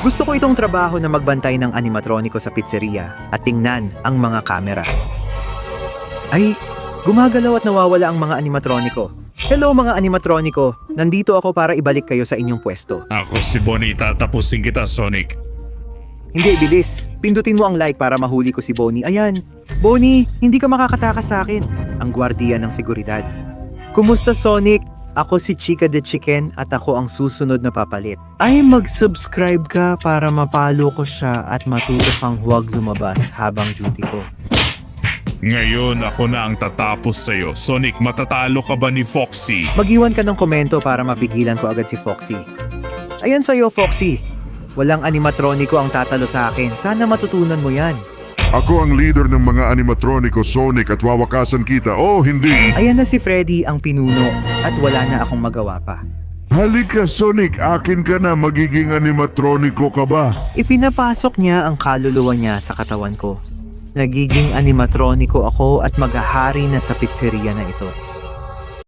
Gusto ko itong trabaho na magbantay ng animatroniko sa pizzeria at tingnan ang mga kamera. Ay, gumagalaw at nawawala ang mga animatroniko. Hello mga animatroniko, nandito ako para ibalik kayo sa inyong pwesto. Ako si Bonnie, tatapusin kita, Sonic. Hindi, bilis. Pindutin mo ang like para mahuli ko si Bonnie. Ayan. Bonnie, hindi ka makakatakas sa akin. Ang gwardiya ng seguridad. Kumusta, Sonic? Ako si Chica the Chicken at ako ang susunod na papalit. Ay, mag-subscribe ka para mapalo ko siya at matuto kang huwag lumabas habang duty ko. Ngayon ako na ang tatapos sa'yo. Sonic, matatalo ka ba ni Foxy? Mag-iwan ka ng komento para mapigilan ko agad si Foxy. Ayan sa'yo, Foxy. Walang animatroniko ang tatalo sa akin. Sana matutunan mo yan. Ako ang leader ng mga animatroniko, Sonic, at wawakasan kita. Oh, hindi! Ayan na si Freddy ang pinuno at wala na akong magawa pa. Halika, Sonic, akin ka na. Magiging animatroniko ka ba? Ipinapasok niya ang kaluluwa niya sa katawan ko. Nagiging animatroniko ako at maghahari na sa pizzeria na ito.